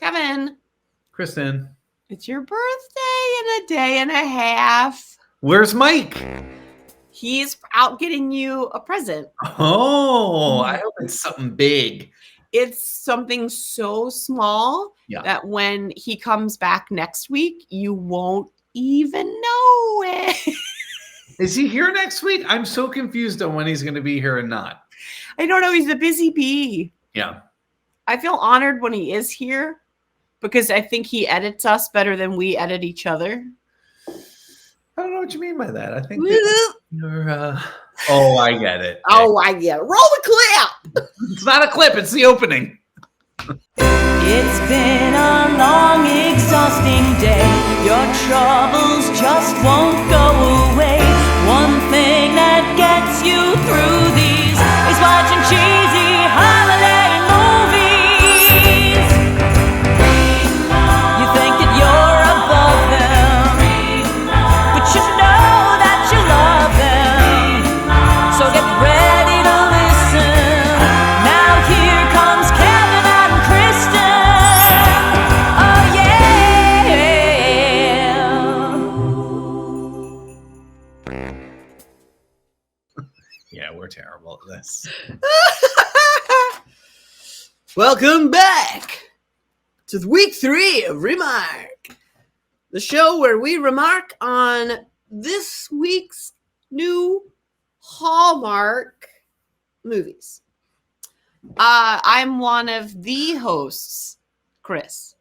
Kevin. Kristin. It's your birthday in a day and a half. Where's Mike? He's out getting you a present. Oh, I hope it's something big. It's something so small that when he comes back next week, you won't even know it. Is he here next week? I'm so confused on when he's going to be here and not. I don't know. He's a busy bee. Yeah. I feel honored when he is here because I think he edits us better than we edit each other. I don't know what you mean by that. I think you're, oh, I get it. Oh, I get it. Roll the clip. It's not a clip. It's the opening. It's been a long, exhausting day. Your troubles just won't go away. One thing that gets you through these is watching cheesy holiday movies. You think that you're above them, but you know that you love them. So get ready to listen. Now here comes Kevin and Kristin. Oh yeah. Yeah, we're terrible at this. Welcome back to week 3 of Remark, the show where we remark on this week's new Hallmark movies. I'm one of the hosts, Chris.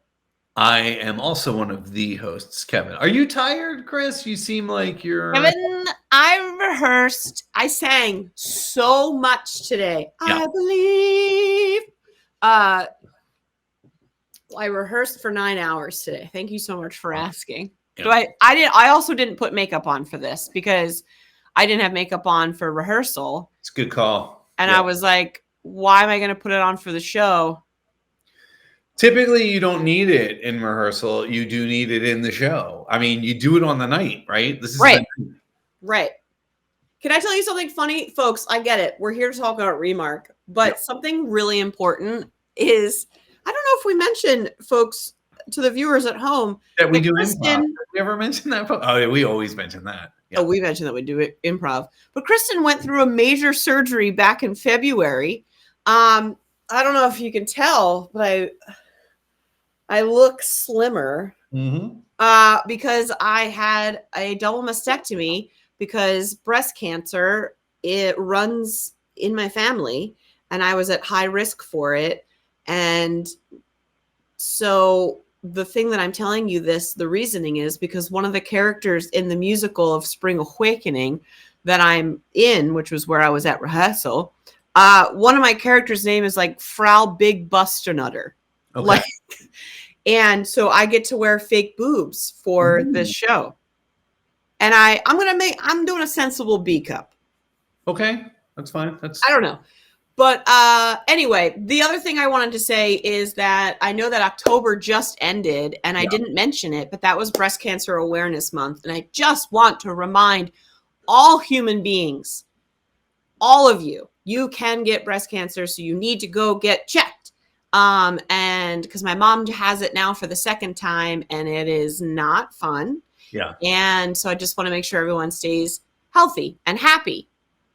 I am also one of the hosts, Kevin. Are you tired, Chris? You seem like you're... Kevin, I rehearsed. I sang so much today. Yeah. I believe. I rehearsed for 9 hours today. Thank you so much for asking. Yeah. I also didn't put makeup on for this because I didn't have makeup on for rehearsal. It's a good call. And I was like, why am I going to put it on for the show? Typically, you don't need it in rehearsal. You do need it in the show. I mean, you do it on the night, right? This is right. Right. Can I tell you something funny? Folks, I get it. We're here to talk about Remark. But something really important is, I don't know if we mentioned, folks, to the viewers at home, that we do Kristin, improv. Did we ever mention that? Oh, yeah, we always mention that. Yeah. Oh, we mentioned that we do it improv. But Kristin went through a major surgery back in February. I don't know if you can tell, but I look slimmer because I had a double mastectomy because breast cancer, it runs in my family and I was at high risk for it. And so the thing that I'm telling you this, the reasoning is because one of the characters in the musical of Spring Awakening that I'm in, which was where I was at rehearsal, one of my characters' name is like Frau Big Busternutter. Okay. Like, and so I get to wear fake boobs for this show. And I'm doing a sensible B cup. Okay. That's fine. I don't know. But anyway, the other thing I wanted to say is that I know that October just ended and I didn't mention it, but that was Breast Cancer Awareness Month. And I just want to remind all human beings, all of you, you can get breast cancer. So you need to go get checked. And because my mom has it now for the second time and it is not fun. Yeah. And so I just want to make sure everyone stays healthy and happy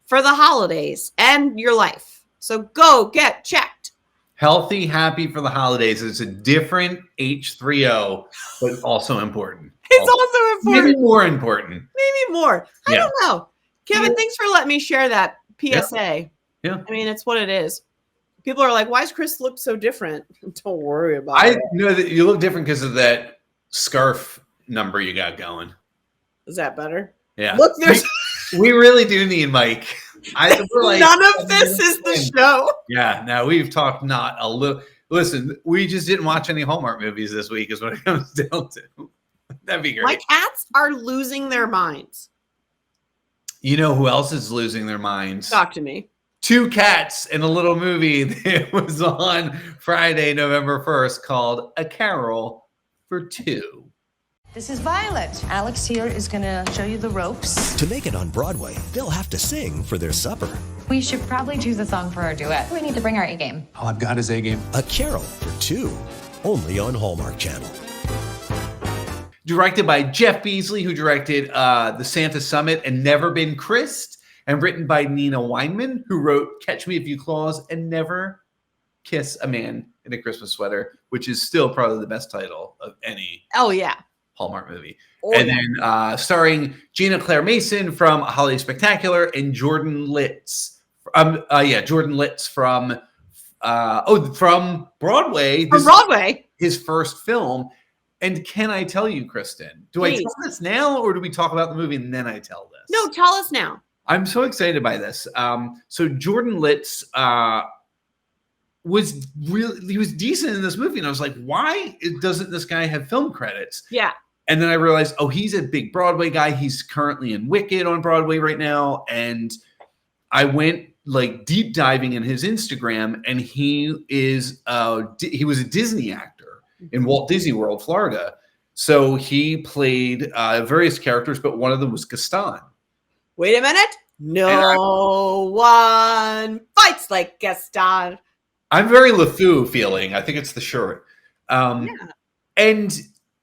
for the holidays and your life. So go get checked. Healthy, happy for the holidays. It's a different H3O, but also important. It's also important. Maybe more important. Maybe more. I don't know. Kevin, thanks for letting me share that PSA. Yeah. I mean, it's what it is. People are like, why does Chris look so different? Don't worry about it. I know that you look different because of that scarf number you got going. Is that better? Yeah. Look, there's... we really do need Mike. We're like, none of this is the show. Yeah. Now we've talked not a little. Listen, we just didn't watch any Hallmark movies this week is what it comes down to. That'd be great. My cats are losing their minds. You know who else is losing their minds? Talk to me. 2 cats in a little movie that was on Friday, November 1st called A Carol for Two. This is Violet. Alex here is going to show you the ropes. To make it on Broadway, they'll have to sing for their supper. We should probably choose a song for our duet. We need to bring our A game. All I've got is A game. A Carol for Two. only on Hallmark Channel. Directed by Jeff Beasley, who directed The Santa Summit and Never Been Kissed, and written by Nina Weinman, who wrote Catch Me If You Claws and Never Kiss a Man in a Christmas Sweater, which is still probably the best title of any Hallmark movie. Then starring Gina Claire Mason from A Holiday Spectacular and Jordan Litz. Jordan Litz from Broadway. From Broadway. His first film. And can I tell you, Kristin, do I tell this now or do we talk about the movie and then I tell this? No, tell us now. I'm so excited by this. So Jordan Litz was decent in this movie. And I was like, why doesn't this guy have film credits? Yeah. And then I realized, he's a big Broadway guy. He's currently in Wicked on Broadway right now. And I went like deep diving in his Instagram, and he was a Disney actor in Walt Disney World, Florida. So he played various characters, but one of them was Gaston. Wait a minute. No one fights like Gaston. I'm very LeFou feeling. I think it's the shirt. And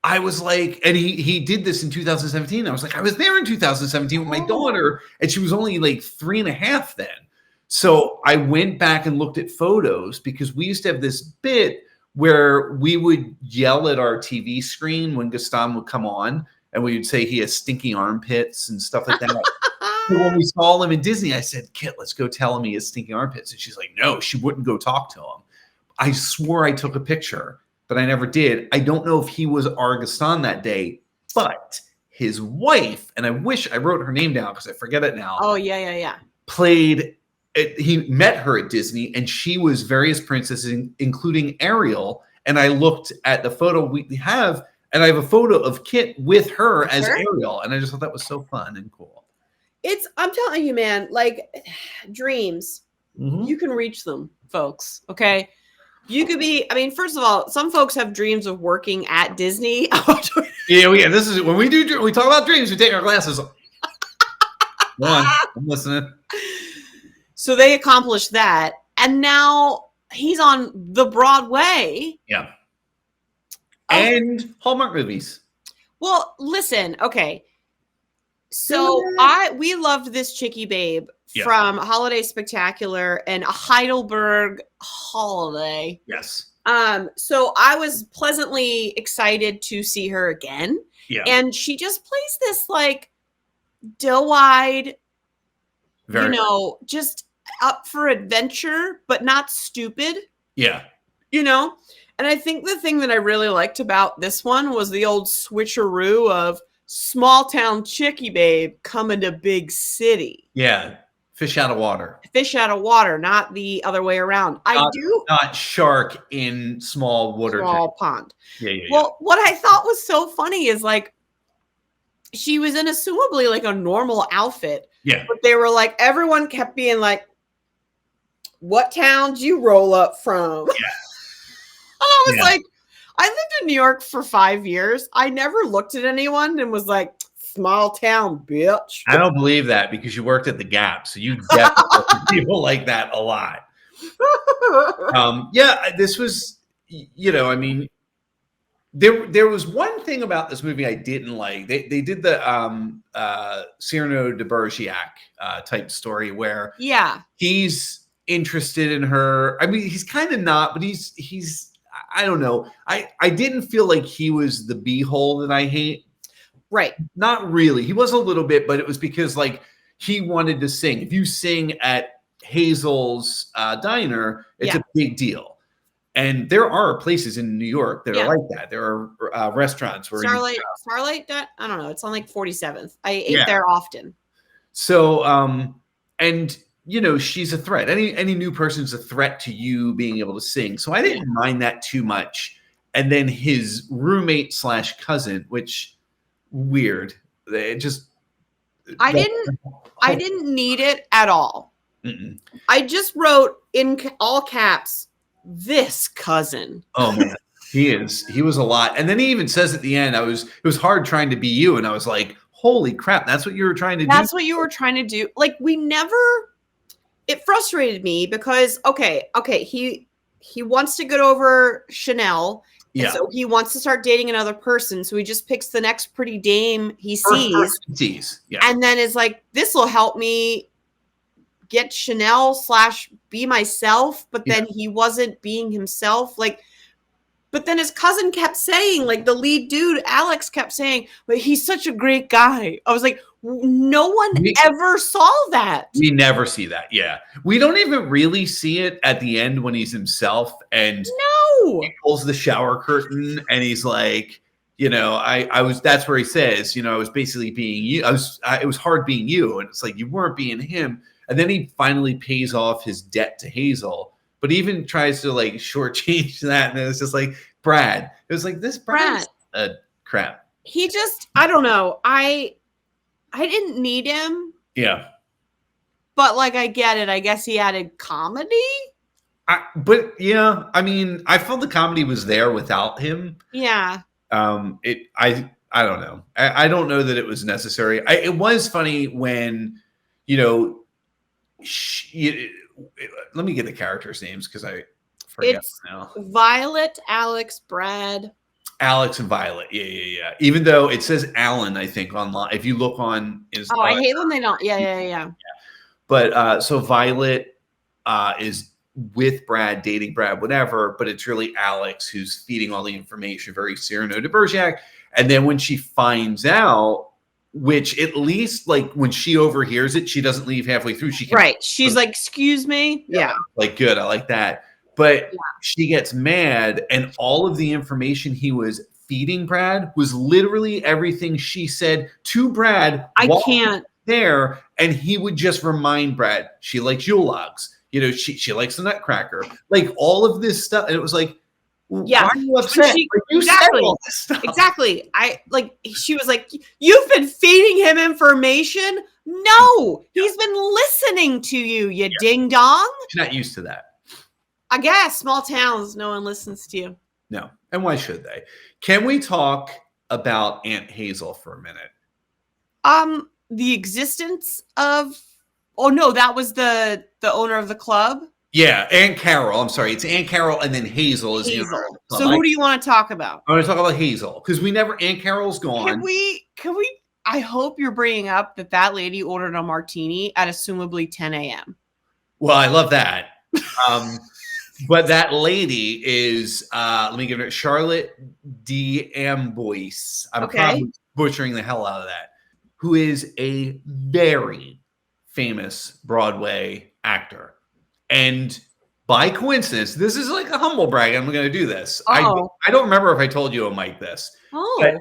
I was like, and he did this in 2017. I was like, I was there in 2017 with my daughter, and she was only like 3.5 then. So I went back and looked at photos because we used to have this bit where we would yell at our TV screen when Gaston would come on, and we would say he has stinky armpits and stuff like that. So when we saw him in Disney, I said, Kit, let's go tell him he has stinky armpits. And she's like, no, she wouldn't go talk to him. I swore I took a picture, but I never did. I don't know if he was our Gaston that day, but his wife, and I wish I wrote her name down because I forget it now. Oh, yeah. He met her at Disney, and she was various princesses, including Ariel. And I looked at the photo we have, and I have a photo of Kit with her as Ariel. And I just thought that was so fun and cool. I'm telling you, man, like dreams, you can reach them, folks. Okay. You could be, first of all, some folks have dreams of working at Disney. Yeah. This is when we talk about dreams, we take our glasses off. Go on, I'm listening. So they accomplished that. And now he's on the Broadway. Yeah. And Hallmark movies. Well, listen. Okay. So we loved this Chicky Babe from Holiday Spectacular and Heidelberg Holiday. Yes. So I was pleasantly excited to see her again. Yeah. And she just plays this like doe-eyed, just up for adventure, but not stupid. Yeah. And I think the thing that I really liked about this one was the old switcheroo of small town Chicky Babe coming to big city. Yeah. Fish out of water. Fish out of water, not the other way around. Not shark in small water. Small pond. Yeah. Well, what I thought was so funny is like she was in assumably like a normal outfit. Yeah. But they were like, everyone kept being like, what town do you roll up from? Yeah. And I was like, I lived in New York for 5 years. I never looked at anyone and was like, small town, bitch. I don't believe that because you worked at the Gap. So you definitely look at people like that a lot. This was, there was one thing about this movie I didn't like. They did the Cyrano de Bergerac type story where he's interested in her. He's kind of not, but he's I don't know. I didn't feel like he was the beehole that I hate. Right. Not really. He was a little bit, but it was because like he wanted to sing. If you sing at Hazel's diner, it's a big deal. And there are places in New York that are like that. There are restaurants where Starlight, I don't know. It's on like 47th. I ate there often. So, she's a threat. Any new person's a threat to you being able to sing. So I didn't mind that too much. And then his roommate / cousin, which weird. It just I didn't need it at all. Mm-mm. I just wrote in all caps, this cousin. Oh man, he was a lot. And then he even says at the end, it was hard trying to be you. And I was like, holy crap, that's what you were trying to do. That's what you were trying to do. Like it frustrated me because, okay. He wants to get over Chanel Yeah. So he wants to start dating another person. So he just picks the next pretty dame he First person sees. he sees. Yeah. And then is like, this will help me get Chanel / be myself. But then he wasn't being himself. Like, but then his cousin kept saying, like the lead dude, Alex kept saying, but he's such a great guy. I was like, no one ever saw that. We never see that. Yeah. We don't even really see it at the end when he's himself and he pulls the shower curtain and he's like, you know, that's where he says, you know, I was basically being you. It was hard being you. And it's like, you weren't being him. And then he finally pays off his debt to Hazel, but even tries to like shortchange that. And it's just like, Brad. It was like, this Brad's crap. He just, I don't know. I didn't need him. Yeah. But like, I get it. I guess he added comedy. But yeah, I mean, I felt the comedy was there without him. Yeah. I don't know. I don't know that it was necessary. It was funny when, you know, let me get the characters' names because I forget now. Violet, Alex, Brad. Alex and Violet. Yeah. Even though it says Alan, I think online. If you look on his I hate when they don't. Yeah. But so Violet is with Brad, dating Brad, whatever, but it's really Alex who's feeding all the information, very Cyrano de Bergerac. And then when she finds out, which at least like when she overhears it, she doesn't leave halfway through. She's like, excuse me. Yeah. Like, good. I like that. But she gets mad, and all of the information he was feeding Brad was literally everything she said to Brad. I can't. There, and he would just remind Brad, she likes Yule logs. You know, she likes the Nutcracker. Like all of this stuff. And it was like, why are you upset? You said all this stuff. Exactly. She was like, you've been feeding him information? No, he's been listening to you, you ding dong. She's not used to that. I guess small towns, no one listens to you. No. And why should they? Can we talk about Aunt Hazel for a minute? The existence of, that was the owner of the club. Yeah, Aunt Carol. I'm sorry, it's Aunt Carol, and then Hazel is the owner of the club. So who do you want to talk about? I want to talk about Hazel because Aunt Carol's gone. Can we? I hope you're bringing up that lady ordered a martini at assumably 10 a.m. Well, I love that. But that lady is, let me give it Charlotte d'Amboise. I'm probably butchering the hell out of that. Who is a very famous Broadway actor. And by coincidence, this is like a humble brag. I'm going to do this. I don't remember if I told you, Mike, this. But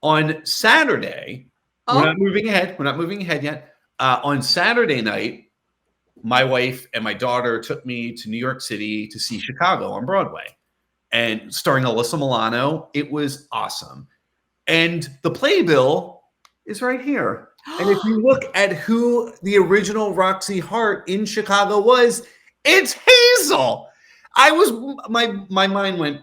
on Saturday, we're not moving ahead. We're not moving ahead yet. On Saturday night, my wife and my daughter took me to New York City to see Chicago on Broadway. And starring Alyssa Milano, it was awesome. And the playbill is right here. And if you look at who the original Roxy Hart in Chicago was, it's Hazel. My mind went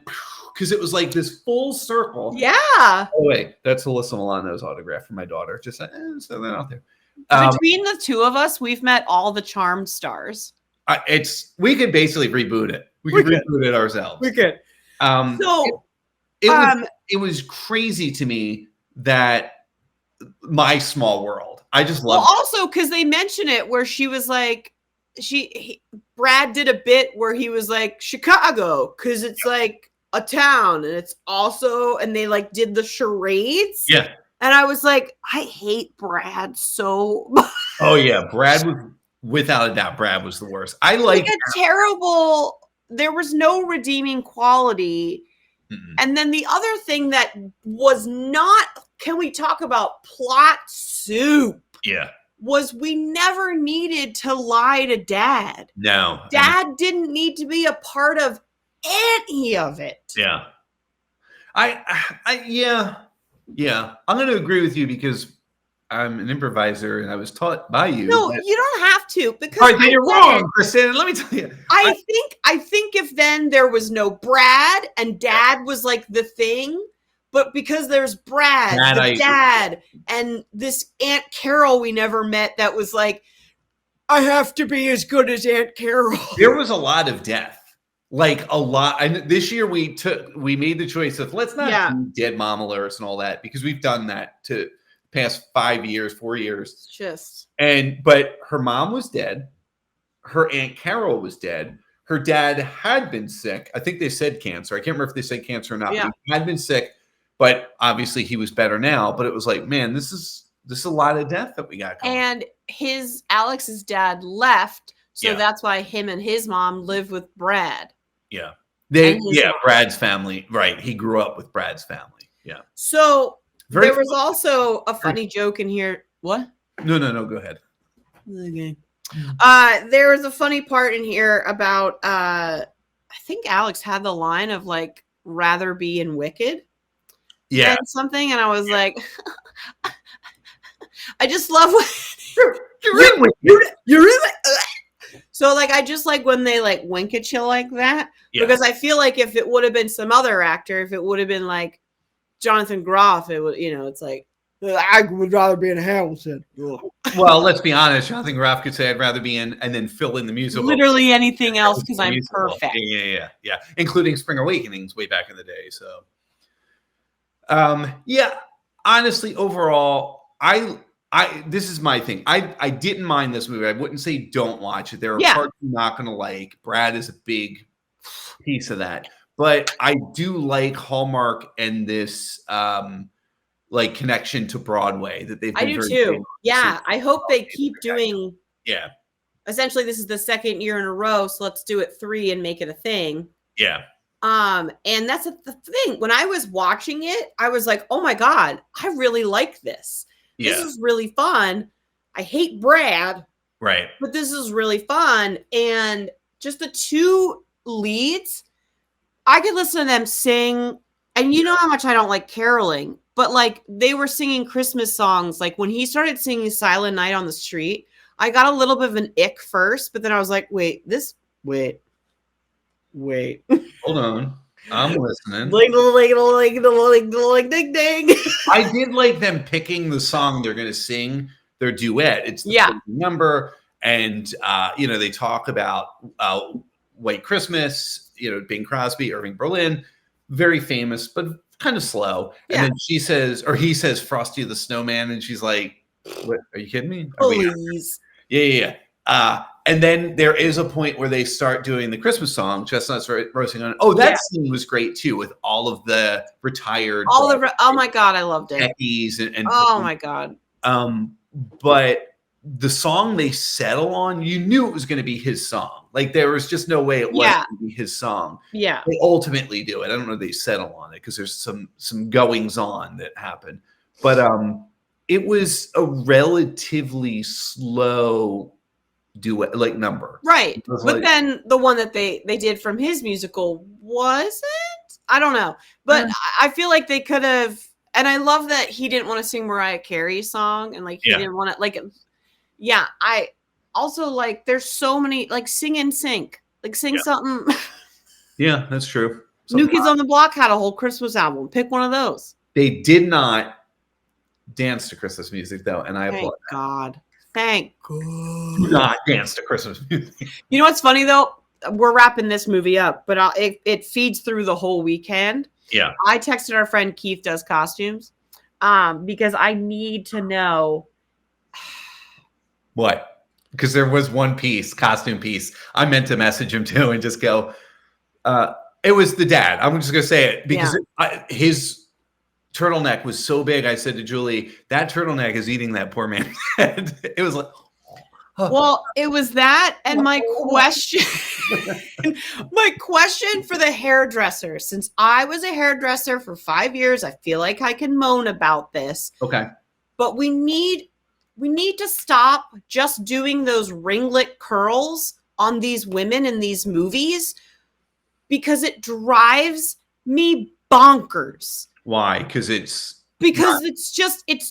because it was like this full circle. Yeah. Oh wait, that's Alyssa Milano's autograph for my daughter. Just so they're out there. Between the two of us, we've met all the Charmed stars. We could basically reboot it. We could reboot it ourselves. We could. It was crazy to me that My Small World. I just love. Well, also because they mention it where she was like, Brad did a bit where he was like Chicago because it's like a town and it's also, and they like did the charades. Yeah. And I was like, I hate Brad so much. Oh yeah, Brad was without a doubt. Brad was the worst. I like a terrible. There was no redeeming quality. Mm-mm. And then the other thing that was not. Can we talk about plot soup? Yeah. Was we never needed to lie to Dad. No. Dad didn't need to be a part of any of it. Yeah. Yeah. I'm going to agree with you because I'm an improviser and I was taught by you. No, you don't have to because all right, then you're wrong, Kristin. Let me tell you. I think if then there was no Brad and Dad was like the thing, but because there's Brad, Dad, and this Aunt Carol we never met that was like, I have to be as good as Aunt Carol. There was a lot of death. like a lot. And this year we made the choice of let's not do dead mom alerts and all that because we've done that to past 5 years, 4 years. But her mom was dead. Her Aunt Carol was dead. Her dad had been sick. I think they said cancer. I can't remember if they said cancer or not. Yeah. But he had been sick, but obviously he was better now. But it was like, man, this is a lot of death that we got coming. And Alex's dad left, so that's why him and his mom live with Brad. Yeah. Mom. Brad's family. Right. He grew up with Brad's family. Yeah. So there was also a funny joke in here. What? No. Go ahead. Okay. There was a funny part in here about I think Alex had the line of like rather be in Wicked. Yeah. And something, and I was like, I just love when you're in Wicked. So like I just like when they like wink at you like that. Because I feel like if it would have been some other actor, if it would have been like Jonathan Groff, it would, it's like I would rather be in Hamilton. Well, let's be honest. Jonathan Groff could say, "I'd rather be in," and then fill in the musical. Literally anything else because I'm perfect. Yeah, including Spring Awakenings way back in the day. So, honestly, overall, this is my thing. I didn't mind this movie. I wouldn't say don't watch it. There are parts you're not going to like. Brad is a big piece of that, but I do like Hallmark and this. Like connection to Broadway that they've been I do too. Yeah. I hope they keep doing. Yeah. Essentially, this is the second year in a row. So let's do it 3 and make it a thing. Yeah. And that's the thing. When I was watching it, I was like, oh my God, I really like this. This is really fun. I hate Brad. Right. But this is really fun. And just the 2 leads, I could listen to them sing. And you know how much I don't like caroling. But like they were singing Christmas songs. Like when he started singing Silent Night on the Street, I got a little bit of an ick first, but then I was like, wait. Hold on. I'm listening. Ding, ding. I did like them picking the song they're going to sing, their duet. It's the number. And, they talk about White Christmas, Bing Crosby, Irving Berlin, very famous, but kind of slow. And then he says Frosty the Snowman, and she's like, what, are you kidding me? Please. Yeah. And then there is a point where they start doing the Christmas song, Chestnuts Roasting on. Oh, that scene was great too, with all of the retired. Oh my God, I loved it. Techies and oh my God. But the song they settle on, you knew it was going to be his song. Like there was just no way it wasn't going to be his song. Yeah. They ultimately do it. I don't know if they settle on it because there's some goings on that happen. But it was a relatively slow duet, like number. Right. But then the one that they did from his musical wasn't? I don't know. But I feel like they could have, and I love that he didn't want to sing Mariah Carey's song, and like he didn't want to I also like there's so many like sing and sync. Like sing something. Yeah, that's true. New Kids on the Block had a whole Christmas album. Pick one of those. They did not dance to Christmas music though, and I applaud that. God. Thank God. Do not dance to Christmas music. You know what's funny though? We're wrapping this movie up, but it feeds through the whole weekend. Yeah. I texted our friend Keith does costumes because I need to know. What? Because there was one costume piece. I meant to message him too and just go, it was the dad. I'm just going to say it because his turtleneck was so big. I said to Julie, that turtleneck is eating that poor man's head. It was like, well, it was that. And my question for the hairdresser, since I was a hairdresser for 5 years, I feel like I can moan about this. Okay. But we need to stop just doing those ringlet curls on these women in these movies because it drives me bonkers. Why? Because it's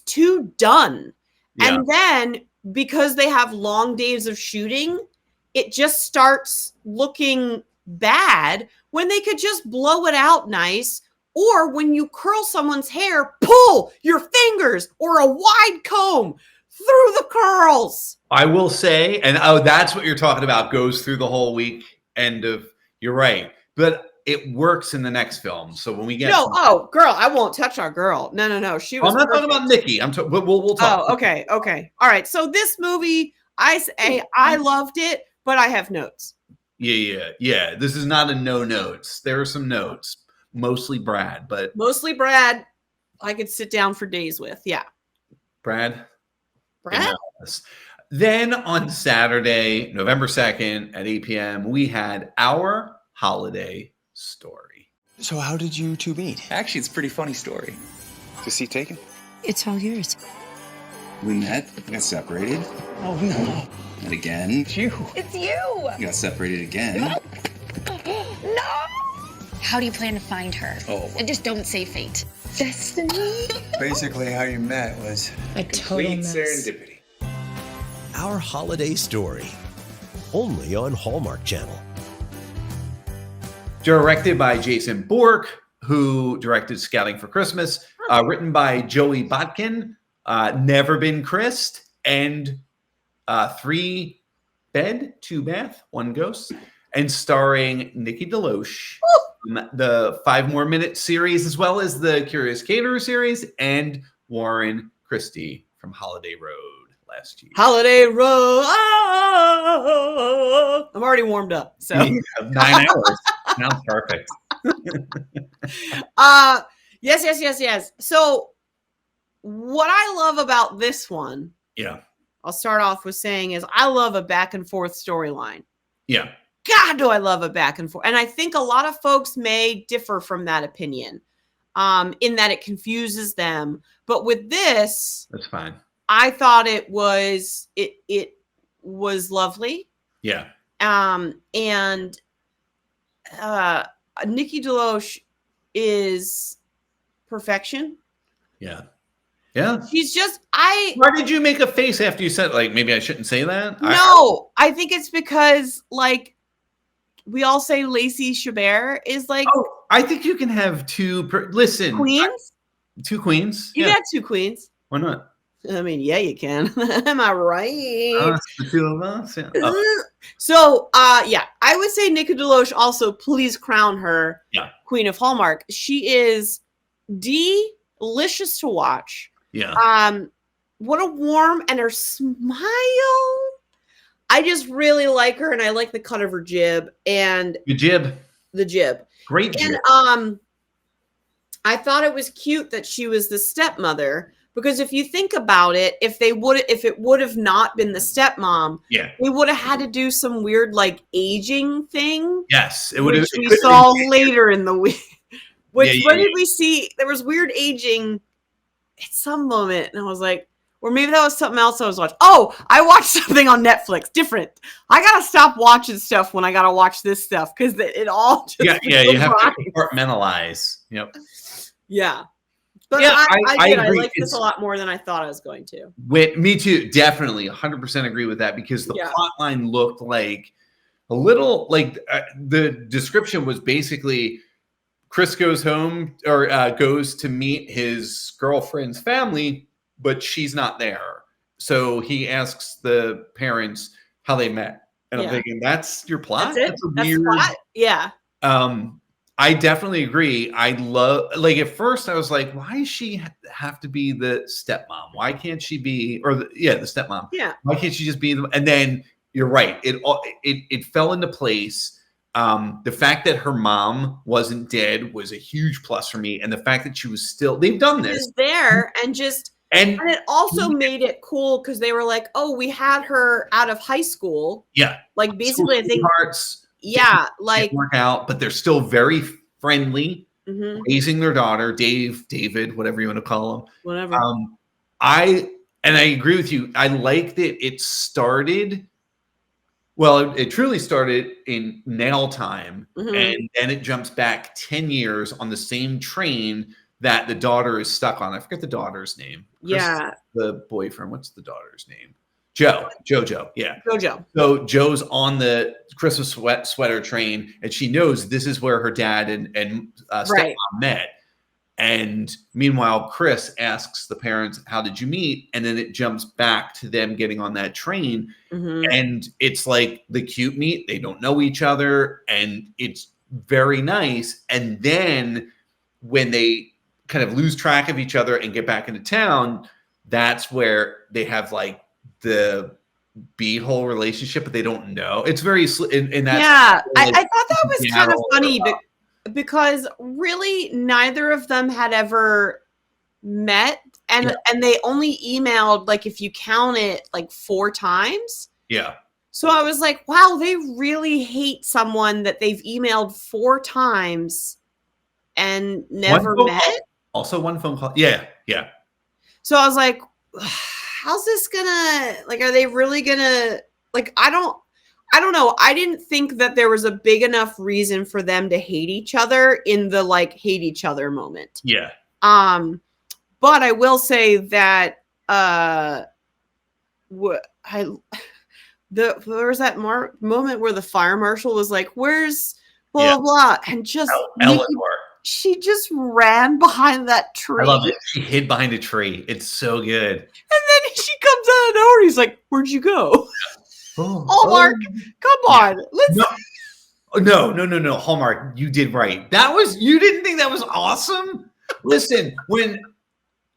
too done. Yeah. And then because they have long days of shooting, it just starts looking bad when they could just blow it out nice. Or when you curl someone's hair, pull your fingers or a wide comb through the curls. I will say, and that's what you're talking about, goes through the whole weekend of You're right. But it works in the next film. So when we get girl, I won't touch our girl. No. She was I'm not talking about Nikki. We'll talk. Oh, okay. All right. So this movie, I say I loved it, but I have notes. Yeah. This is not a no notes. There are some notes. Mostly Brad. I could sit down for days with. Yeah. Brad? Then on Saturday, November 2nd at 8 p.m., we had our holiday story. So how did you two meet? Actually, it's a pretty funny story. Is he taken? It's all yours. We met, got separated, Oh, no. and again. It's you. It's you! Got separated again. No! How do you plan to find her? Oh. And just don't say fate. Destiny? Basically, how you met was A total mess. serendipity. Our holiday story. Only on Hallmark Channel. Directed by Jason Bourke, who directed Scouting for Christmas. Written by Joey Botkin, Never Been Christ, and 3 bed, 2 bath, 1 ghost. And starring Nikki DeLoach, the 5 More Minutes series, as well as the Curious Caterer series, and Warren Christie from Holiday Road last year. Holiday Road. I'm already warmed up. So 9 hours. Sounds perfect. Yes. So what I love about this one, Yeah. I'll start off with saying is I love a back and forth storyline. Yeah. God, do I love a back and forth. And I think a lot of folks may differ from that opinion in that it confuses them. But with this, That's fine. I thought it was lovely. Yeah. And Nikki DeLoach is perfection. Yeah. Yeah. She's just Why did you make a face after you said, like, maybe I shouldn't say that? No, I think it's because, like, we all say Lacey Chabert is like I think you can have 2 listen. queens. 2 queens. You Yeah. got 2 queens. Why not? I mean, yeah, you can. Am I right? The 2 of us. Yeah. So, yeah, I would say Nikki DeLoach also, please crown her Queen of Hallmark. She is delicious to watch. Yeah. What a warm, and her smile. I just really like her, and I like the cut of her jib and Good jib. the jib. Great jib. And I thought it was cute that she was the stepmother, because if you think about it, if it would have not been the stepmom, we would have had to do some weird like aging thing. Yes, it would have. Which we saw later in the week. Which when did we see? There was weird aging at some moment, and I was like, or maybe that was something else I was watching. Oh, I watched something on Netflix. Different. I gotta stop watching stuff when I gotta watch this stuff because it all just you have to compartmentalize. Yep. Yeah. But Yeah, I agree. like this a lot more than I thought I was going to. Me too. Definitely 100% agree with that, because the plot line looked like a little like the description was basically Chris goes home or goes to meet his girlfriend's family, but she's not there. So he asks the parents how they met. And I'm thinking, that's your plot? That's it? That's a weird plot? Yeah. I definitely agree. I love, like, at first I was like, why does she have to be the stepmom? Why can't she be, the stepmom? Yeah. Why can't she just be the, and then you're right. It fell into place. The fact that her mom wasn't dead was a huge plus for me. And the fact that she was still, they've done this. She was there and it also made it cool because they were like, oh, we had her out of high school. Yeah. Like basically, I think. Yeah, like work out, but they're still very friendly, raising their daughter, David, whatever you want to call him. Whatever. I agree with you. I like that it started. Well, it truly started in nail time, and then it jumps back 10 years on the same train that the daughter is stuck on. I forget the daughter's name. The boyfriend. What's the daughter's name? Jojo. Yeah. Jojo. So Joe's on the Christmas sweater train, and she knows this is where her dad and stepmom met. And meanwhile, Chris asks the parents, how did you meet? And then it jumps back to them getting on that train. And it's like the cute meet. They don't know each other. And it's very nice. And then when they kind of lose track of each other and get back into town, that's where they have like the B-hole relationship, but they don't know. It's very in that. Yeah, like, I thought that was kind of funny, because really neither of them had ever met, and they only emailed, like, if you count it, like 4 times. Yeah. So I was like, wow, they really hate someone that they've emailed 4 times and never met. Also, one phone call. Yeah, yeah. So I was like, how's this gonna, like, are they really gonna, like, I don't know. I didn't think that there was a big enough reason for them to hate each other in the, like, hate each other moment. Yeah. But I will say that there was that moment where the fire marshal was like, where's blah, blah, and just Eleanor. She just ran behind that tree. I love it. She hid behind a tree. It's so good. And then she comes out of nowhere. He's like, where'd you go? Hallmark, come on. Let's. No. Hallmark, you did right. You didn't think that was awesome? Listen, when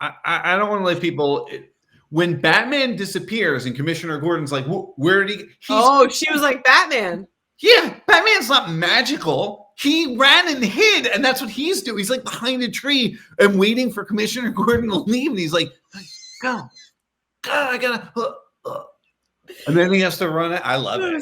I don't want to let people. When Batman disappears and Commissioner Gordon's like, where did he? She was like, Batman. Yeah, Batman's not magical. He ran and hid, and that's what he's doing. He's like behind a tree and waiting for Commissioner Gordon to leave, and he's like, go, I gotta. And then he has to run it. I love it.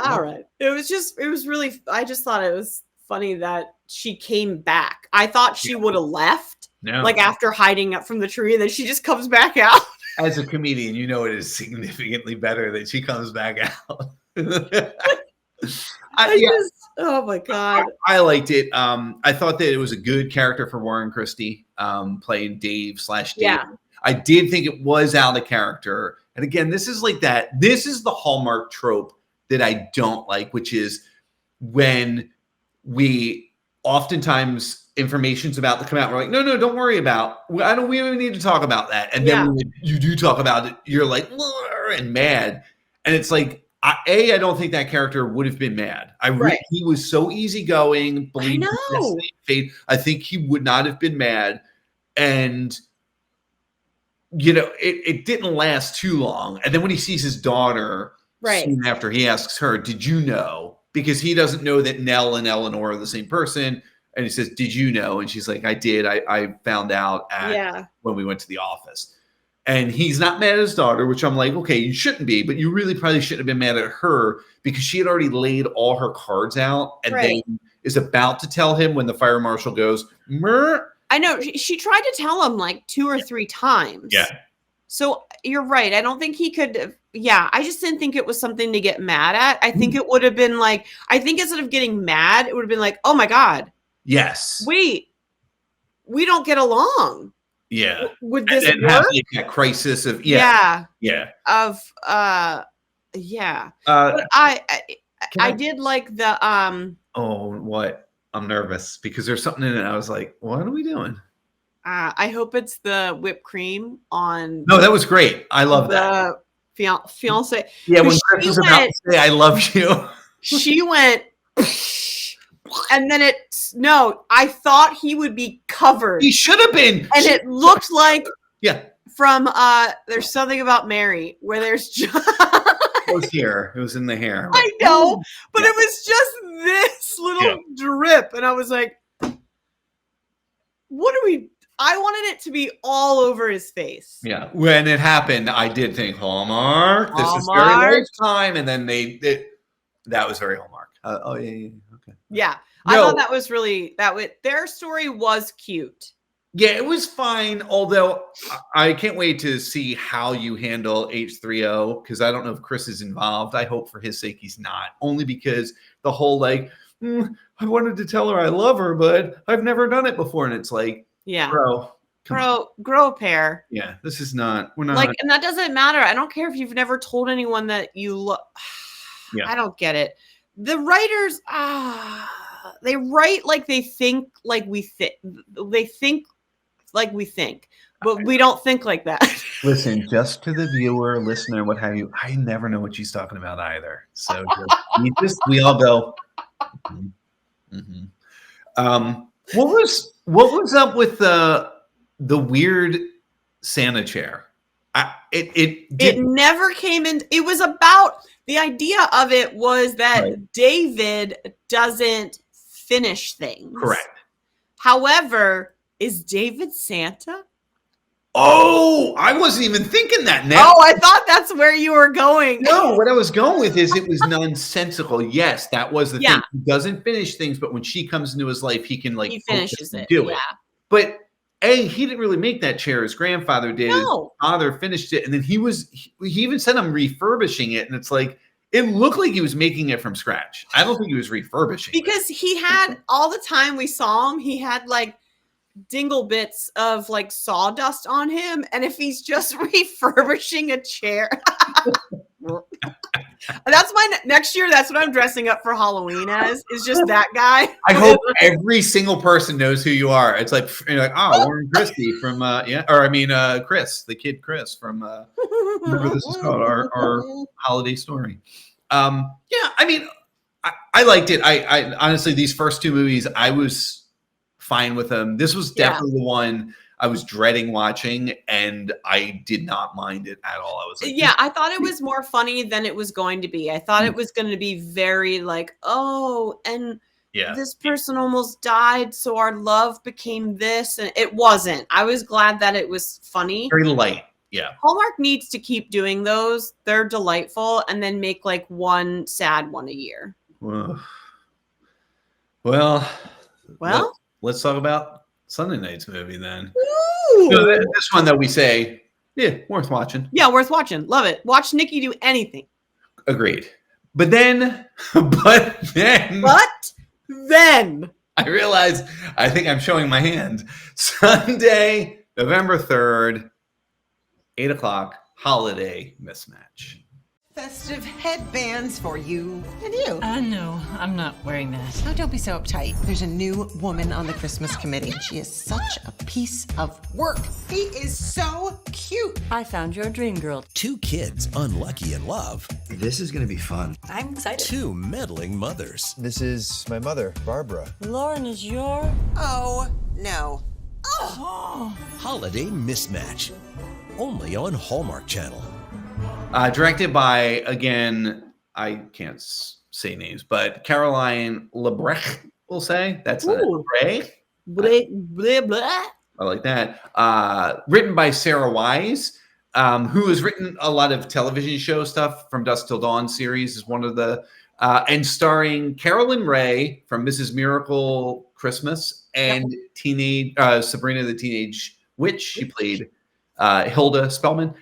All right. It was really, I just thought it was funny that she came back. I thought she would have left, like after hiding up from the tree, and then she just comes back out. As a comedian, you know it is significantly better that she comes back out. Oh my God. I liked it. I thought that it was a good character for Warren Christie, playing Dave/Dave. Yeah. I did think it was out of character. And again, this is like that. This is the Hallmark trope that I don't like, which is when we oftentimes information's about to come out. We're like, no, don't worry about. We don't even need to talk about that. And then when you do talk about it, you're like, and mad. And it's like, I don't think that character would have been mad. He was so easygoing. I know. I think he would not have been mad. And you know, it didn't last too long. And then when he sees his daughter, soon after, he asks her, did you know? Because he doesn't know that Nell and Eleanor are the same person. And he says, did you know? And she's like, I did. I found out when we went to the office. And he's not mad at his daughter, which I'm like, okay, you shouldn't be. But you really probably shouldn't have been mad at her because she had already laid all her cards out and then is about to tell him when the fire marshal goes, Mer. I know. She tried to tell him like 2 or 3 times. Yeah. So you're right. I don't think he could. Yeah. I just didn't think it was something to get mad at. I think it would have been like, I think instead of getting mad, it would have been like, oh my God. Yes. Wait, we don't get along. Yeah. Would this and work? have like that crisis of, But I did like the, what? I'm nervous because there's something in it. I was like, what are we doing? I hope it's the whipped cream on. No, that was great. I love that. Fiance. Yeah, when Chris was about to say, I love you. She went, and then I thought he would be covered. He should have been. And it looked like, from There's Something About Mary, where there's just. It was here. It was in the hair. I know, but it was just this little drip. And I was like, what are we? I wanted it to be all over his face. Yeah. When it happened, I did think Hallmark. This is very lifetime. And then that was very Hallmark. Okay. Yeah. I thought that was really, their story was cute. Yeah, it was fine. Although I can't wait to see how you handle H3O because I don't know if Chris is involved. I hope for his sake he's not. Only because the whole I wanted to tell her I love her, but I've never done it before. And it's like, grow a pair. Yeah, this is not. We're not like, and that doesn't matter. I don't care if you've never told anyone that you love. I don't get it. The writers, they write like they think like we think. They think like we think, but we don't think like that. Listen, just to the viewer, listener, what have you, I never know what she's talking about either. So we all go. What was up with the weird Santa chair? It never came in. It was about the idea of it was that David doesn't finish things. Correct. However, is David Santa? Oh, I wasn't even thinking that now. Oh, I thought that's where you were going. No, what I was going with is it was nonsensical. Yes, that was the thing. He doesn't finish things, but when she comes into his life, he can like he finishes it. Do it. But he didn't really make that chair. His grandfather did. No. His father finished it, and then he even said I'm refurbishing it, and it's like it looked like he was making it from scratch. I don't think he was refurbishing because he had all the time we saw him, he had like dingle bits of like sawdust on him, and if he's just refurbishing a chair, that's my next year. That's what I'm dressing up for Halloween as. Is just that guy. I hope every single person knows who you are. It's like you're like, oh, Warren Christie from Chris, the kid Chris from whatever this is called, our holiday story. I mean, I liked it. I honestly, these first two movies, I was fine with them. This was definitely the one I was dreading watching, and I did not mind it at all. I was like, I thought it was more funny than it was going to be. I thought it was going to be very like, oh, and this person almost died, so our love became this, and it wasn't. I was glad that it was funny. Very light. Yeah. Hallmark needs to keep doing those. They're delightful, and then make like one sad one a year. Well. Let's talk about Sunday night's movie then. So this one that we say, worth watching. Yeah, worth watching. Love it. Watch Nikki do anything. Agreed. But then I realized I think I'm showing my hand. Sunday, November 3rd, 8:00, holiday mismatch. Festive headbands for you and you. No, I'm not wearing that. Oh, don't be so uptight. There's a new woman on the Christmas committee. She is such a piece of work. He is so cute. I found your dream girl. 2 kids unlucky in love. This is gonna be fun. I'm excited. 2 meddling mothers. This is my mother, Barbara. Lauren is your... Oh, no. Holiday Mismatch. Only on Hallmark Channel. Directed by, again, I can't say names, but Caroline Lebrecht, we'll say. That's Lebrecht. I like that. Written by Sarah Wise, who has written a lot of television show stuff. From Dusk Till Dawn series is one of the, and starring Carolyn Ray from Mrs. Miracle Christmas and Sabrina the Teenage Witch. She played Hilda Spellman.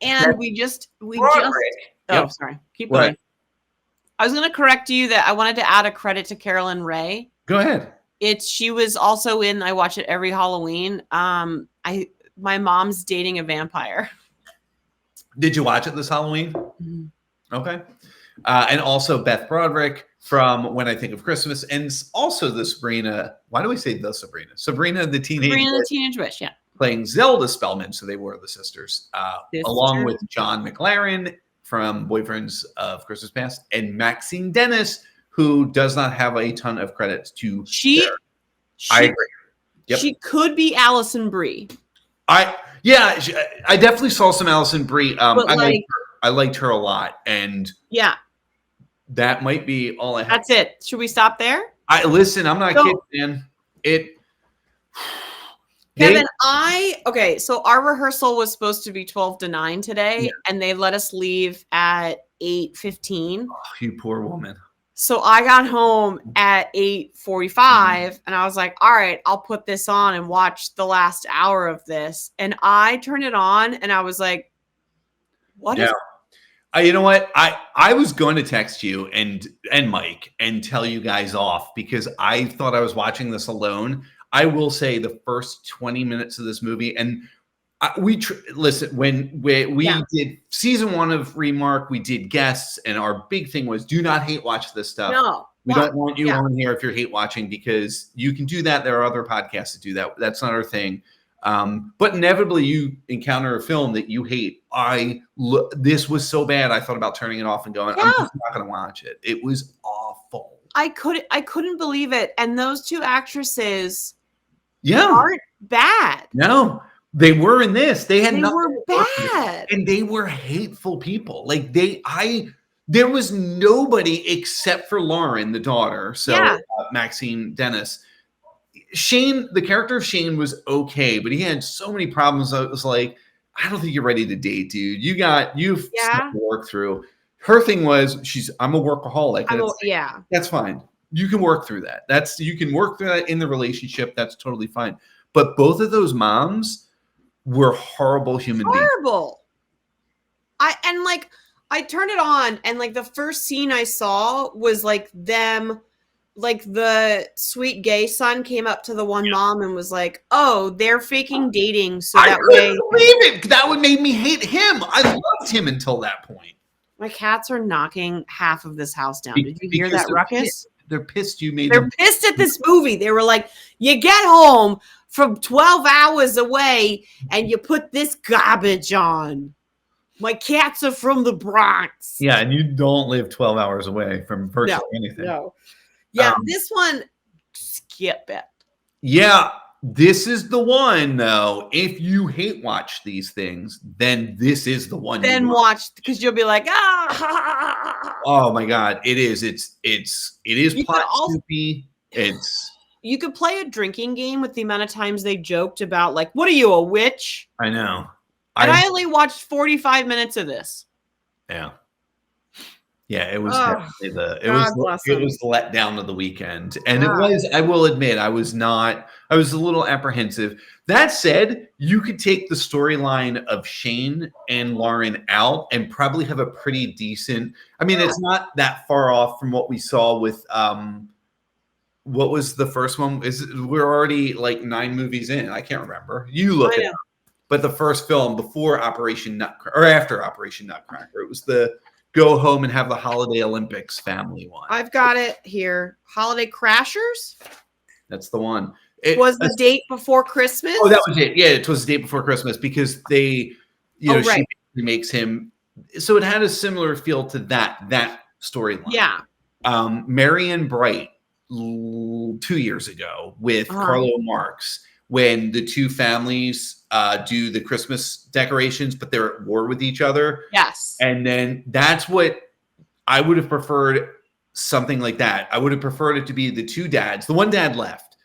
And we just sorry. Keep going. What? I was going to correct you that I wanted to add a credit to Carolyn Ray. Go ahead. She was also in I watch it every Halloween. My mom's dating a vampire. Did you watch it this Halloween? Mm-hmm. Okay. And also Beth Broderick from When I Think of Christmas, and also the Sabrina. Why do we say the Sabrina? Sabrina the Teenage Witch, yeah. Playing Zelda Spellman, so they were the sisters, along with John McLaren from Boyfriends of Christmas Past, and Maxine Dennis, who does not have a ton of credits to share. I agree. Yep. She could be Allison Brie. I definitely saw some Allison Brie. I liked her a lot, and that might be all I have. That's it. Should we stop there? Listen, I'm not kidding, man. Kevin, so our rehearsal was supposed to be 12 to 9 today, and they let us leave at 8:15. Oh, you poor woman. So I got home at 8:45, and I was like, all right, I'll put this on and watch the last hour of this. And I turned it on, and I was like, what is you know what? I was going to text you and Mike and tell you guys off because I thought I was watching this alone. I will say the first 20 minutes of this movie, and listen, when we did season 1 of Remark, we did guests, and our big thing was do not hate watch this stuff. We don't want you on here if you're hate watching, because you can do that. There are other podcasts that do that. That's not our thing. But inevitably you encounter a film that you hate. This was so bad, I thought about turning it off and going, I'm just not going to watch it. It was awful. I couldn't believe it. And those two actresses Yeah. aren't bad. No, they were in this. They were bad. And they were hateful people. Like there was nobody except for Lauren, the daughter. So Maxine Dennis. Shane, the character of Shane was okay, but he had so many problems. I was like, I don't think you're ready to date, dude. You've stuff to work through. Her thing was, I'm a workaholic. That's fine. You can work through that. You can work through that in the relationship. That's totally fine. But both of those moms were horrible human beings. Horrible. I turned it on, and like the first scene I saw was like them, like the sweet gay son came up to the one mom and was like, "Oh, they're faking dating so that way." I couldn't believe it. That would make me hate him. I loved him until that point. My cats are knocking half of this house down. Did you hear that ruckus? They're pissed you made They're them. pissed at this movie. They were like, you get home from 12 hours away and you put this garbage on. My cats are from the Bronx. Yeah, and you don't live 12 hours away from virtually anything. No. Yeah, this one, skip it. Yeah, this is the one, though. If you hate watch these things, then this is the one. Then watch, because you'll be like, ah. Oh my God, it is. It is plot soupy. You could play a drinking game with the amount of times they joked about, like, what are you, a witch? I know. And I only watched 45 minutes of this. Yeah. Yeah, it was definitely it was the letdown of the weekend. And it was, I will admit, I was a little apprehensive. That said, you could take the storyline of Shane and Lauren out and probably have a pretty decent, I mean, it's not that far off from what we saw with what was the first one? We're already like 9 movies in. I can't remember. You look it up. But the first film before Operation Nutcracker, or after Operation Nutcracker, it was the Go Home and Have the Holiday Olympics family one. I've got it here. Holiday Crashers? That's the one. It was the date before Christmas? Oh, that was it. Yeah, it was the date before Christmas because they, she makes him. So it had a similar feel to that storyline. Yeah. Marion Bright 2 years ago with Carlo Marx, when the two families do the Christmas decorations, but they're at war with each other. Yes. And then that's what I would have preferred, something like that. I would have preferred it to be the two dads. The one dad left.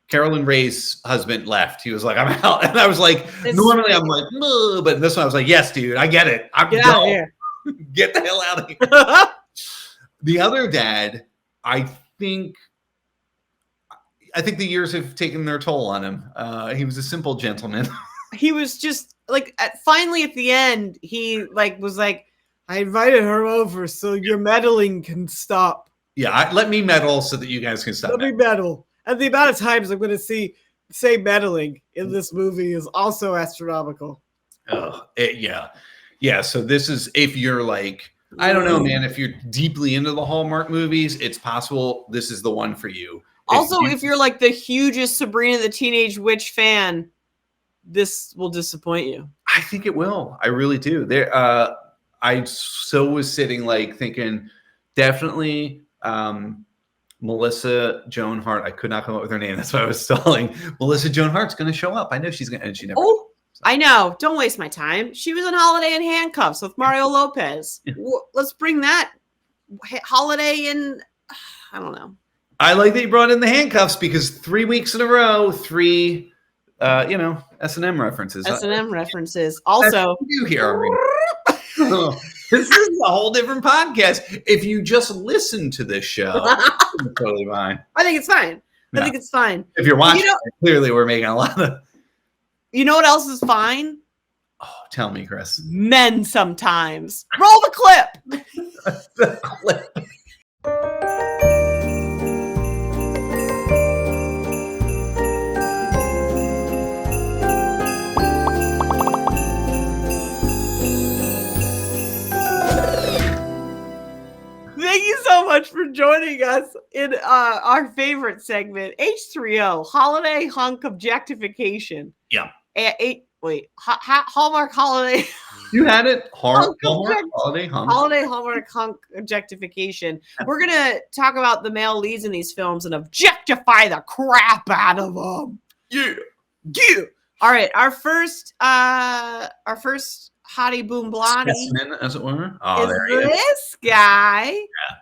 Carolyn Ray's husband left. He was like, I'm out. And I was like, normally I'm like, no, but this one I was like, yes, dude, I get it. Get out of here. Get the hell out of here. The other dad, I think the years have taken their toll on him. He was a simple gentleman. He was just like, finally at the end, he was like, I invited her over so your meddling can stop. Yeah, let me meddle so that you guys can stop. Let me meddle. And the amount of times I'm going to say meddling in this movie is also astronomical. Oh, yeah. So this is, if you're like, I don't know, man, if you're deeply into the Hallmark movies, it's possible this is the one for you. Also, if you're like the hugest Sabrina the Teenage Witch fan, this will disappoint you. I think it will. I really do. I was sitting like thinking, definitely Melissa Joan Hart. I could not come up with her name. That's why I was stalling. Melissa Joan Hart's going to show up. I know she's going to, and she never. Oh, I know. Don't waste my time. She was in Holiday in Handcuffs with Mario Lopez. Let's bring that Holiday in. I don't know. I like that you brought in the handcuffs because 3 weeks in a row, 3, S&M references. S&M references. Also, you here. This is a whole different podcast. If you just listen to this show, it's totally fine. I think it's fine. I think it's fine. If you're watching, clearly we're making a lot of. You know what else is fine? Oh, tell me, Chris. Men sometimes. Roll the clip. The clip. Thank you so much for joining joining us in our favorite segment, H3O, Holiday Hunk Objectification. Yeah. Hallmark Holiday. You had it. Hunk Hallmark Holiday Hunk. Holiday Hallmark Hunk Objectification. We're going to talk about the male leads in these films and objectify the crap out of them. Yeah. Yeah. All right. Our first hottie boom blotty Specimen, as it were. Oh, is there he is. this guy. Yeah.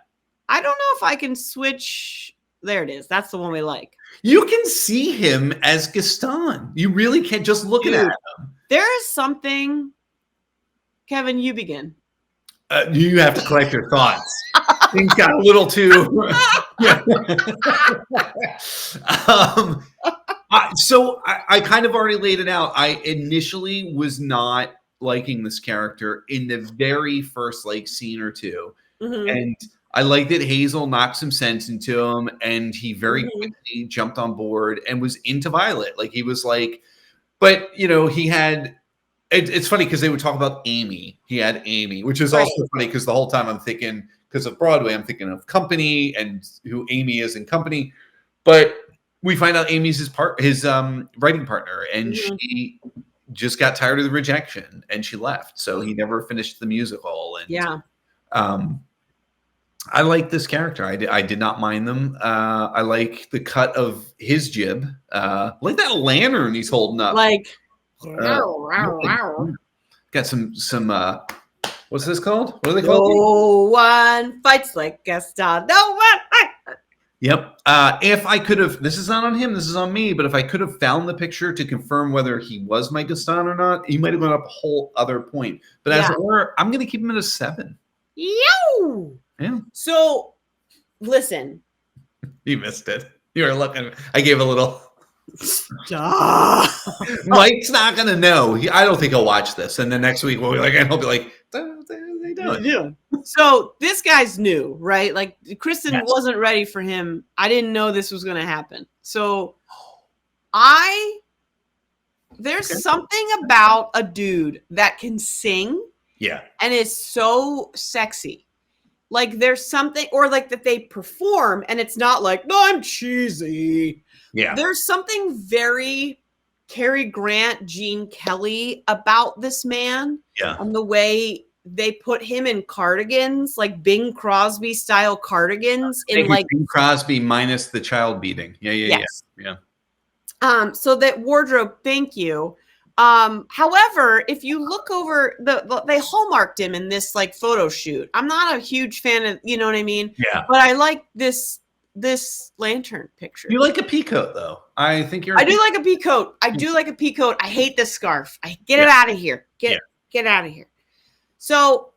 I don't know if I can switch. There it is. That's the one we like. You can see him as Gaston. You really can't just look at him. There is something. Kevin, you begin. You have to collect your thoughts. Things got a little too. Yeah. So I kind of already laid it out. I initially was not liking this character in the very first scene or two, and I liked that Hazel knocked some sense into him, and he very quickly jumped on board and was into Violet. Like he was like, but he had. It's funny because they would talk about Amy. He had Amy, which is also funny because the whole time I'm thinking, because of Broadway, I'm thinking of Company and who Amy is in Company. But we find out Amy's his writing partner, and she just got tired of the rejection and she left. So he never finished the musical. And I like this character. I did not mind them. I like the cut of his jib. Like that lantern he's holding up. Got some what's this called? What are they called? No one fights like Gaston. No one. Yep. If I could have, this is not on him, this is on me, but if I could have found the picture to confirm whether he was my Gaston or not, he might have gone up a whole other point. But as it were, I'm going to keep him at a 7. Yo. Yeah. So, listen. You missed it. You were looking. I gave a little. Stop. Mike's not going to know. I don't think he'll watch this. And then next week, we'll be like, and he'll be like, what are they doing? Yeah. So this guy's new, right? Like Kristin wasn't ready for him. I didn't know this was going to happen. So there's something about a dude that can sing. Yeah. And is so sexy. Like there's something, or like that they perform and it's not like, no, I'm cheesy. Yeah. There's something very Cary Grant, Gene Kelly about this man. Yeah. And the way they put him in cardigans, like Bing Crosby style cardigans. In like Bing Crosby minus the child beating. Yeah. So that wardrobe, thank you. However, if you look over they hallmarked him in this like photo shoot. I'm not a huge fan of, you know what I mean? Yeah. But I like this lantern picture. You like a peacoat though. I think you're. I do like a peacoat. I do like a peacoat. I hate this scarf. I get it out of here. Get out of here. So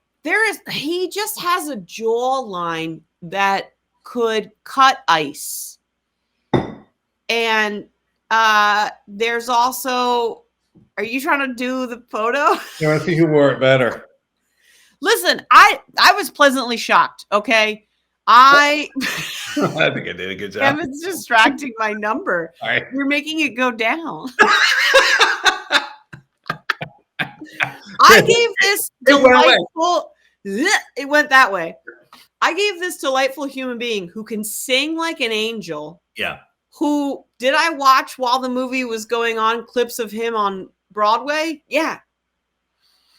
he just has a jawline that could cut ice. And there's also, are you trying to do the photo? Yeah, I think you wore it better. Listen, I was pleasantly shocked. Okay. I think I did a good job. Kevin's distracting my number. Right. You're making it go down. I gave this delightful. It went that way. I gave this delightful human being who can sing like an angel. Yeah. Who did I watch while the movie was going on? Clips of him on Broadway. Yeah.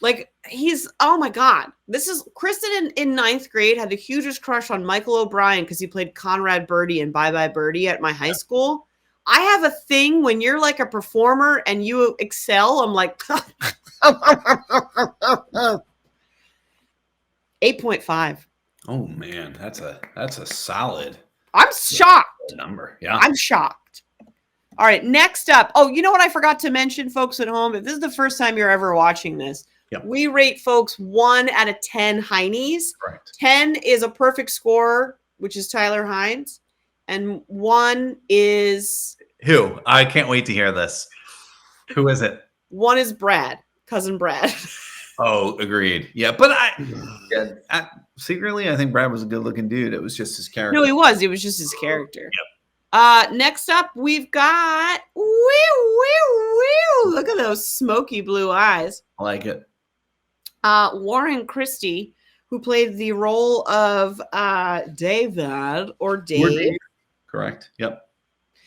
Like oh my God. This is Kristin in 9th grade had the hugest crush on Michael O'Brien because he played Conrad Birdie in Bye Bye Birdie at my high school. I have a thing when you're like a performer and you excel. I'm like 8.5. Oh man, that's a solid. I'm shocked. Number. Yeah. I'm shocked. All right, next up. Oh, you know what I forgot to mention, folks at home? If this is the first time you're ever watching this, we rate folks 1 out of 10 Heinies. Correct. 10 is a perfect score, which is Tyler Hines. And 1 is... Who? I can't wait to hear this. Who is it? 1 is Brad, cousin Brad. Oh, agreed. Yeah, but secretly, I think Brad was a good-looking dude. It was just his character. No, he was. It was just his character. Yep. Next up, we've got... Look at those smoky blue eyes. I like it. Warren Christie, who played the role of David or Dave. Correct. Yep.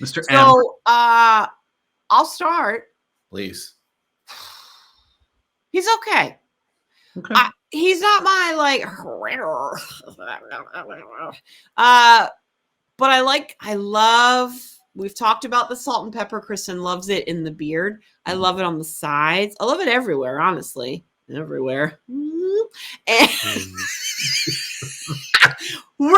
Mr. M. So I'll start. Please. He's okay. Okay. He's not my like but I love, we've talked about the salt and pepper. Kristin loves it in the beard. I love it on the sides. I love it everywhere, honestly. Everywhere. And we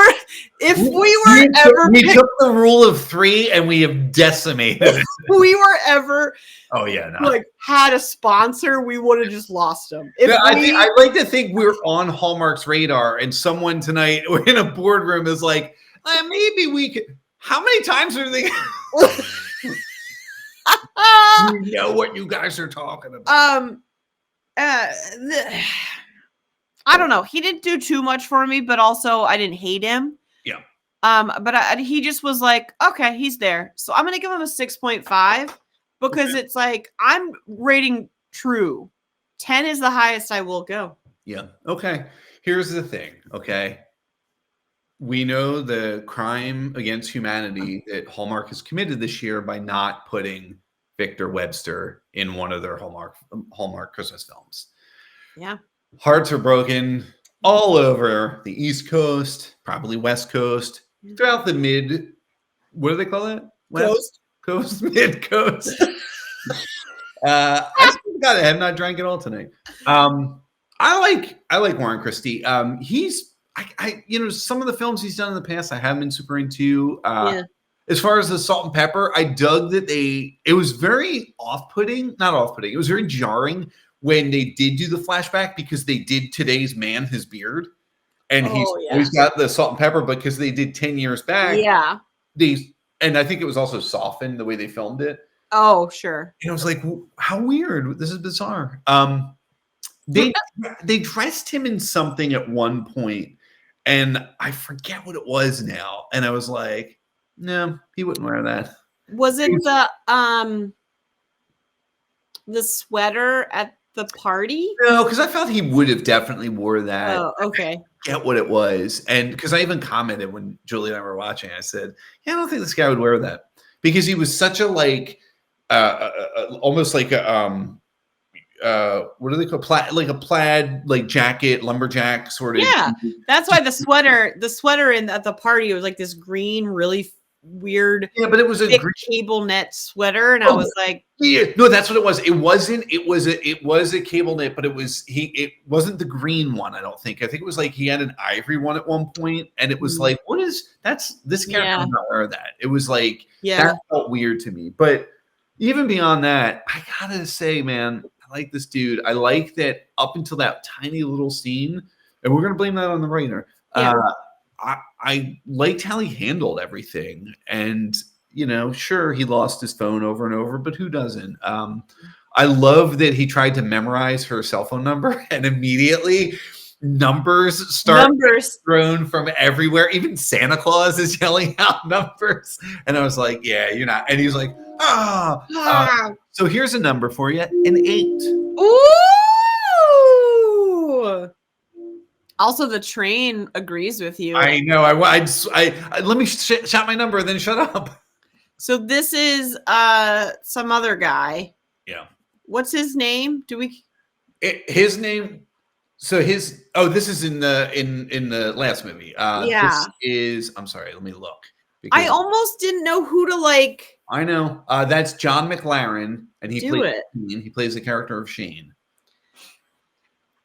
took the rule of 3 and we have decimated it. we were ever Oh yeah, no. like had a sponsor, we would have just lost them. I like to think we're on Hallmark's radar, and someone tonight we're in a boardroom is like, maybe we could. How many times are they? You know what you guys are talking about. I don't know. He didn't do too much for me, but also I didn't hate him. Yeah. But he just was like, okay, he's there. So I'm gonna give him a 6.5 because it's like I'm rating true. 10 is the highest I will go. Yeah. Okay. Here's the thing. Okay. We know the crime against humanity that Hallmark has committed this year by not putting Victor Webster in one of their Hallmark Christmas films. Yeah. Hearts are broken all over the East Coast, probably West Coast, throughout the what do they call it? Coast, mid coast. I have not drank it all tonight. I like Warren Christie. He's some of the films he's done in the past I haven't been super into. As far as the salt and pepper, I dug that it was very not off-putting. It was very jarring when they did do the flashback because they did Today's Man his beard. And he's got the salt and pepper because they did 10 years back. Yeah. And I think it was also softened the way they filmed it. Oh, sure. And I was like, how weird. This is bizarre. They dressed him in something at one point, and I forget what it was now. And I was like, no, he wouldn't wear that. Was it the sweater at the party? No, because I felt he would have definitely wore that. Oh, okay. I get what it was. And because I even commented when Julie and I were watching, I said, yeah, I don't think this guy would wear that. Because he was such a almost like a what do they call like a plaid like jacket, lumberjack sort of. Yeah, that's why the sweater at the party was like this green, really weird. Yeah, but it was a cable net sweater, and I was like, yeah, no, that's what it was. It wasn't. It was a cable knit, but it wasn't the green one. I don't think. I think it was like he had an ivory one at one point, and it was like, this character does not wear that. It was like that felt weird to me. But even beyond that, I gotta say, man, I like this dude. I like that up until that tiny little scene, and we're gonna blame that on the writer. Yeah. I liked how he handled everything, and sure, he lost his phone over and over, but who doesn't? I love that he tried to memorize her cell phone number, and immediately numbers start thrown from everywhere. Even Santa Claus is yelling out numbers, and I was like, "Yeah, you're not." And he's like, so here's a number for you, an 8. Ooh. Also, the train agrees with you. I know. I let me shout my number, then shut up. So this is some other guy. Yeah. What's his name? His name? So this is in the last movie. This is. I'm sorry. Let me look. I almost didn't know who to like. I know. That's John McLaren, and he plays the character of Shane.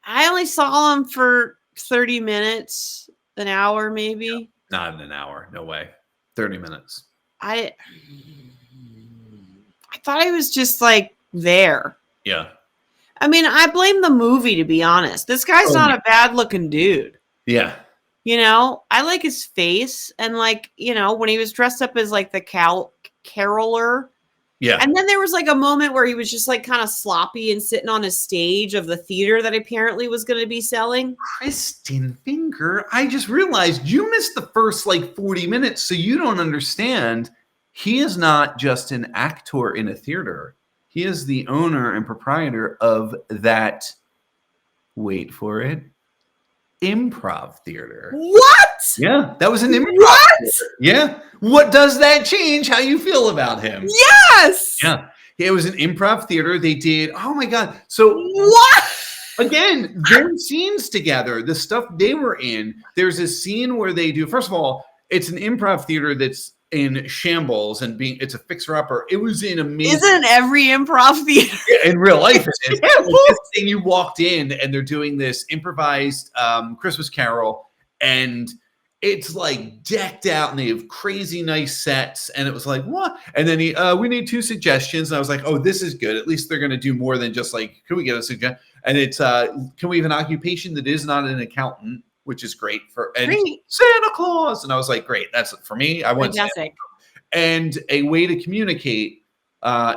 I only saw him for 30 minutes, an hour maybe. Yeah, not in an hour. No way. 30 minutes. I thought he was just like there. Yeah. I mean, I blame the movie, to be honest. This guy's not a bad looking dude. Yeah. I like his face, and when he was dressed up as like the caroler. Yeah. And then there was like a moment where he was just like kind of sloppy and sitting on a stage of the theater that apparently was going to be selling. Kristin Finger, I just realized you missed the first 40 minutes, so you don't understand. He is not just an actor in a theater. He is the owner and proprietor of that, wait for it, improv theater. What? Yeah, that was an improv What? theater. Yeah. What does that change how you feel about him? Yes. Yeah. It was an improv theater. They did, oh my God. So what? Again, their scenes together, the stuff they were in, there's a scene where they do, first of all, it's an improv theater that's in shambles and it's a fixer-upper. It was in amazing. Isn't every improv theater? Yeah, in real life, it is. Like this thing, you walked in and they're doing this improvised Christmas Carol, and it's like decked out and they have crazy nice sets. And it was like, what? And then we need 2 suggestions. And I was like, oh, this is good. At least they're going to do more than just like, can we get a suggestion? And it's, can we have an occupation that is not an accountant, which is great Santa Claus. And I was like, great. That's for me. I want fantastic. And a way to communicate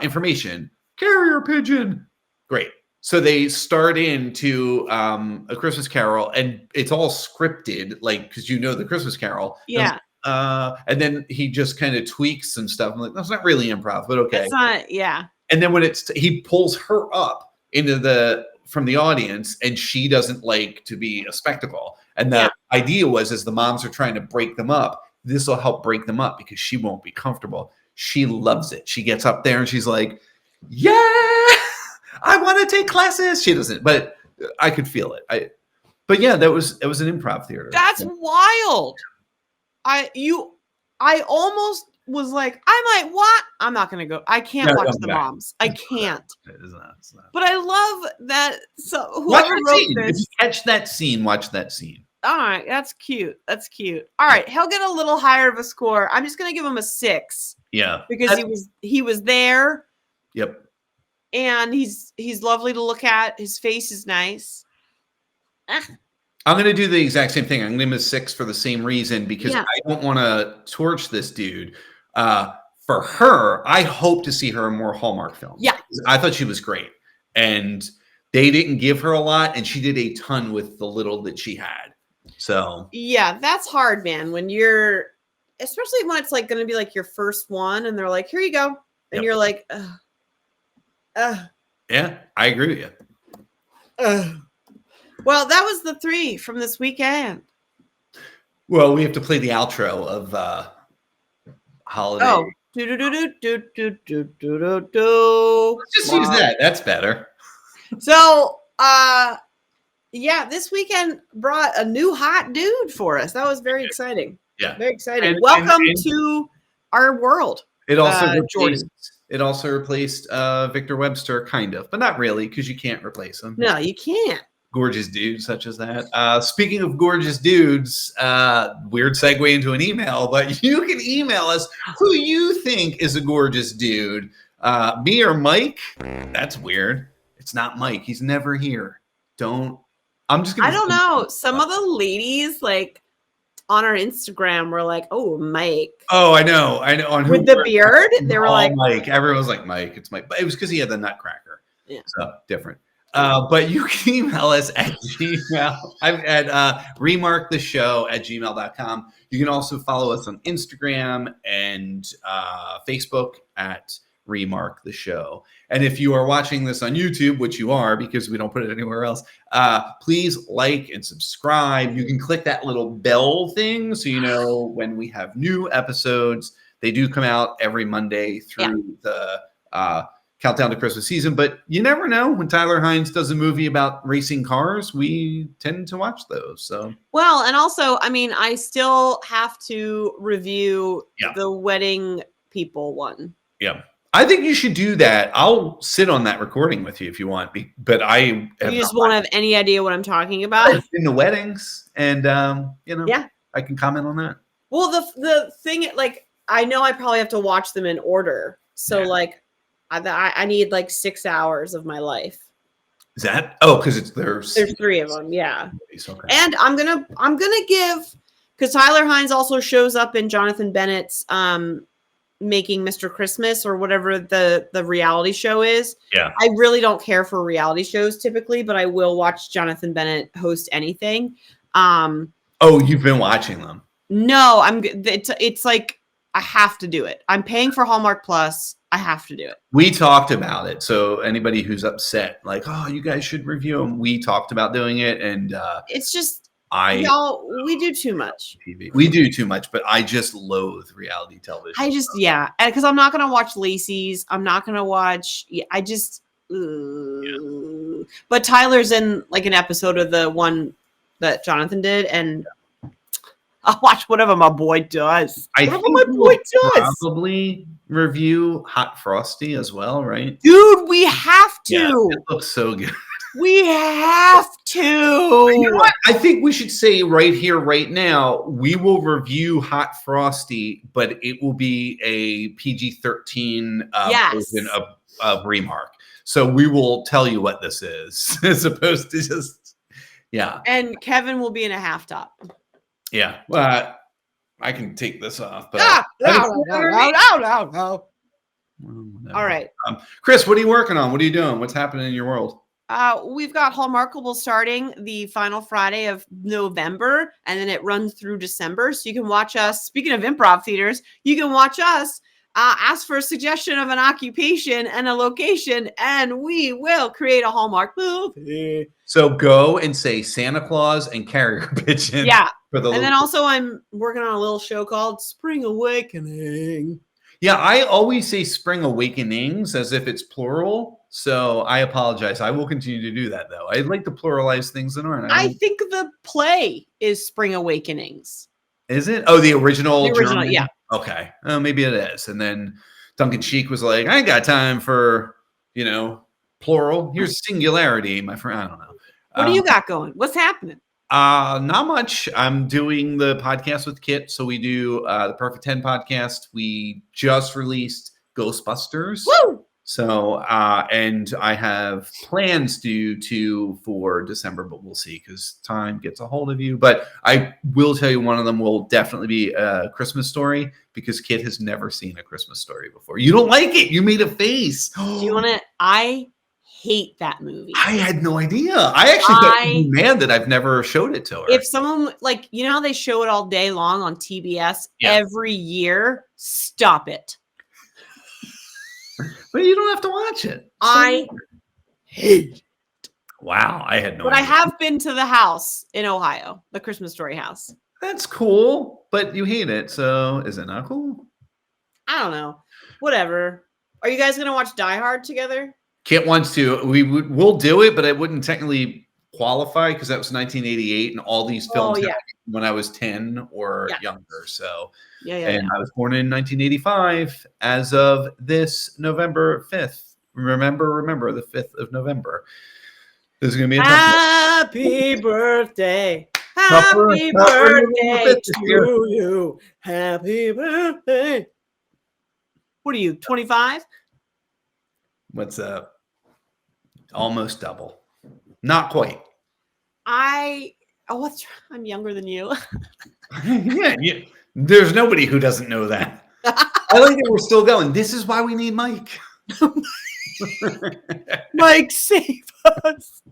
information, carrier pigeon. Great. So they start into A Christmas Carol, and it's all scripted, like, because the Christmas Carol. Yeah. And then he just kind of tweaks some stuff. I'm like, that's not really improv, but okay. It's not, yeah. And then when he pulls her up from the audience, and she doesn't like to be a spectacle. And the idea was, as the moms are trying to break them up, this will help break them up because she won't be comfortable. She loves it. She gets up there and she's like, yeah, I want to take classes. She doesn't, but I could feel it. But yeah, it was an improv theater. That's wild. I almost was like, I might what? I'm not going to go. I can't watch the moms. I can't. It's not. But I love that. So whoever wrote this, if you catch that scene, watch that scene. All right, that's cute. That's cute. All right, he'll get a little higher of a score. I'm just going to give him a 6. Yeah, because he was there. Yep. And he's lovely to look at. His face is nice. I'm going to do the exact same thing. I'm going to give him a 6 for the same reason, because I don't want to torch this dude. For her, I hope to see her in more Hallmark films. Yeah. I thought she was great. And they didn't give her a lot, and she did a ton with the little that she had. So yeah, that's hard, man. When you're, especially when it's like going to be like your first one, and they're like, "Here you go," and you're like, yeah, I agree with you. Well, that was the 3 from this weekend. Well, we have to play the outro of Holiday. Oh, Let's just use that. That's better. So, yeah, this weekend brought a new hot dude for us. That was very exciting. Yeah, very exciting. Welcome to our world. It also replaced Victor Webster, kind of, but not really, because you can't replace him. No, you can't. Gorgeous dudes such as that. Speaking of gorgeous dudes, weird segue into an email, but you can email us who you think is a gorgeous dude. Me or Mike? That's weird. It's not Mike. He's never here. I don't know. Some of the ladies like on our Instagram were like, "Oh, Mike." Oh, I know. With the beard, they were like, Mike. Everyone was like, Mike. It's Mike. But it was because he had the Nutcracker. Yeah. So different. But you can email us at Gmail. I'm at remarktheshow@gmail.com. You can also follow us on Instagram and Facebook at Remark the Show. And if you are watching this on YouTube, which you are because we don't put it anywhere else, please like and subscribe. You can click that little bell thing so you know when we have new episodes. They do come out every Monday through the countdown to Christmas season, but you never know. When Tyler Hines does a movie about racing cars, we tend to watch those. So well, and also, I mean, I still have to review the wedding people one. Yeah. I think you should do that. I'll sit on that recording with you if you want, but you just won't have any idea what I'm talking about. In the weddings, and I can comment on that. Well, the thing, like, I know I probably have to watch them in order, so like, I need like 6 hours of my life. Is that? Oh, because there's 3 of them, yeah. Okay. And I'm gonna give, because Tyler Hines also shows up in Jonathan Bennett's Making Mr. Christmas or whatever the reality show is. Yeah. I really don't care for reality shows typically, but I will watch Jonathan Bennett host anything. Oh, you've been watching them? No, it's like I have to do it. I'm paying for Hallmark Plus. I have to do it. We talked about it. So anybody who's upset, like, oh, you guys should review them. We talked about doing it, and it's just Y'all, we do too much. TV. We do too much, but I just loathe reality television. Because I'm not gonna watch Lacey's. I'm not gonna watch. But Tyler's in like an episode of the one that Jonathan did, and I'll watch whatever my boy does. Probably review Hot Frosty as well, right? Dude, we have to. Yeah, it looks so good. We have to. You know what? I think we should say right here, right now, we will review Hot Frosty, but it will be a PG-13 version of Remark. So we will tell you what this is, as opposed to just, And Kevin will be in a half top. Yeah. Well, I can take this off. But All right. Chris, what are you working on? What are you doing? What's happening in your world? We've got Hallmarkable starting the final Friday of November, and then it runs through December. So you can watch us. Speaking of improv theaters, you can watch us ask for a suggestion of an occupation and a location, and we will create a Hallmark movie. So go and say Santa Claus and carrier pigeon. Yeah. And then also I'm working on a little show called Spring Awakening. Yeah, I always say Spring Awakenings as if it's plural. So I apologize. I will continue to do that, though. I like to pluralize things that aren't. I think the play is Spring Awakenings. Is it? Oh, the original. The original, German? yeah. Okay. Oh, maybe it is. And then Duncan Sheik was like, I ain't got time for, plural. Here's singularity, my friend. I don't know. What do you got going? What's happening? Not much. I'm doing the podcast with Kit. So we do the Perfect 10 podcast. We just released Ghostbusters. Woo! So, and I have plans for December, but we'll see because time gets a hold of you. But I will tell you one of them will definitely be a Christmas Story because Kit has never seen a Christmas Story before. You don't like it. You made a face. Do you want to? I hate that movie. I had no idea. I actually thought you'd be mad that I've never showed it to her. If someone how they show it all day long on TBS every year, stop it. But you don't have to watch it. I hate it. Wow, I had no idea. But I have been to the house in Ohio, the Christmas Story house. That's cool, but you hate it. So is it not cool? I don't know. Whatever. Are you guys going to watch Die Hard together? Kit wants to. We'll do it, but it wouldn't technically qualify because that was 1988, and all these films happened when I was 10 or younger. So, and I was born in 1985 as of this November 5th. Remember the 5th of November. This is going to be a happy birthday. Happy birthday to you. Happy birthday. What are you, 25? What's up? Almost double. Not quite. I'm younger than you. yeah. There's nobody who doesn't know that. I like that we're still going. This is why we need Mike. Mike, save us.